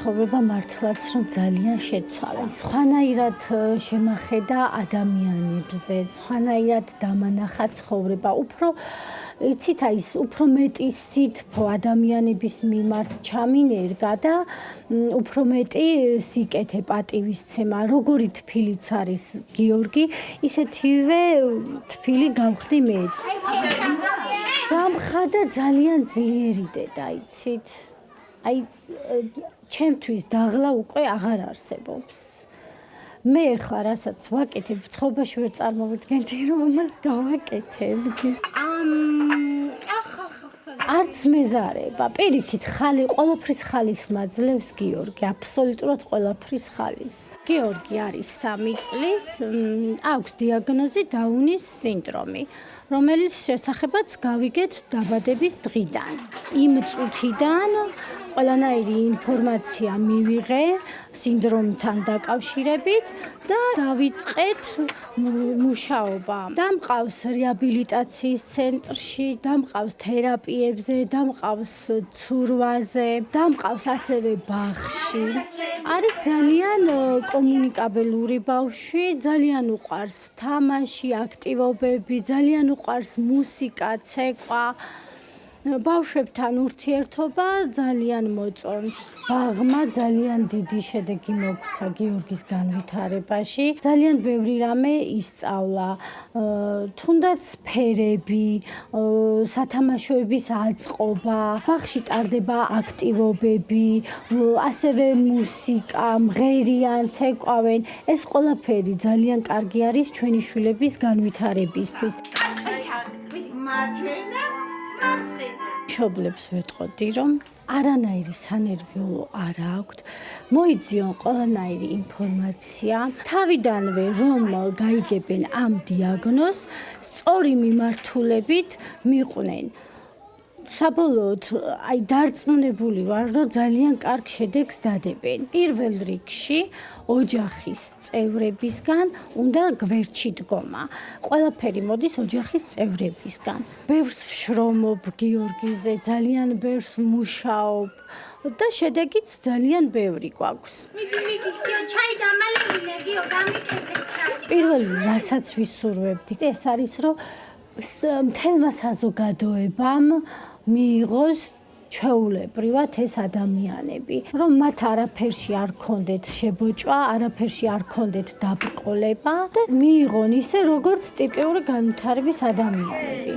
ცხოვრება მართლაც რომ ძალიან შეცვალა. სხვანაირად შემახედა ადამიანებზე, სხვანაირად დამანახა ცხოვრება. იცით აი უფრო მეტი სითბო ადამიანების მიმართ ჩამინერგა და უფრო მეტი სიკეთე პატივისცემა. როგორი თბილიც არის გიორგი, ისეთივე თბილი გავხდი მეც. დამხადა ძალიან ძლიერი დედა, იცით? აი ჩემთვის დაღლა უკვე აღარ არსებობს. მე ხა რასაც ვაკეთებ, ცხოვრებაში ვერ წარმოვიდგენდი რომ ამას გავაკეთებდი. არც მეზარება, პირიქით ხალი ყველაფრის ხალის მაძლევს გიორგი, აბსოლუტურად ყველაფრის ხალის. გიორგი არის 3 წლის, აქვს დიაგნოზი დაუნის სინდრომი, რომელიც შესახებაც გავიგეთ დაბადების დღიდან. იმ წუთიდან ყველანაირი ინფორმაცია მივიღე სინდრომთან დაკავშირებით და დავიწყეთ მუშაობა. დამყავს რეაბილიტაციის ცენტრში, დამყავს თერაპიებზე, დამყავს ცურვაზე, დამყავს ასევე ბაღში. არის ძალიან კომუნიკაბელური ბავშვი, ძალიან უყვარს თამაში, აქტივობები, ძალიან უყვარს მუსიკა, ცეკვა. ბავშვებთან ურთიერთობა ძალიან მოწონს. ბაღმა ძალიან დიდი შედეგი მოგცა გიორგის განვითარებაში. ძალიან ბევრი რამე ისწავლა. თუნდაც ფერები, სათამაშოების აწყობა, ბაღში ტარდება აქტივობები, ასევე მუსიკა, მღერიან, ცეკვავენ. ეს ყველაფერი ძალიან კარგი არის ჩვენი შვილების განვითარებისთვის. მშობლებს ვეტყოდი, რომ არანაირი სანერვიულო არ აქვთ, მოიძიონ ყველანაირი ინფორმაცია, თავიდანვე რომ გაიგებენ ამ დიაგნოზს, სწორი მიმართულებით მიყვნენ. საბოლოოდ აი დარწმუნებული ვარ, რომ ძალიან კარგ შედეგს დადებენ. პირველ რიგში ოჯახის წევრებისგან უნდა გვერდში დგომა. ყველაფერი მოდის ოჯახის წევრებისგან. ბევრს ვშრომობ გიორგიზე, ძალიან ბევრს მუშაობ და შედეგიც ძალიან ბევრი გვაქვს. ჩაი დამალევინე, გიო, გამიკეთე ჩაი. პირველი რასაც ვისურვებდი, ეს არის, რომ მთელმა საზოგადოებამ მიიღოს ჩვეულებრივად ეს ადამიანები, რომ მათ არაფერში არ ქონდეთ შებოჭვა, არაფერში არ ქონდეთ დაბრკოლება და მიიღონ ისე, როგორც ტიპიური განვითარების ადამიანები.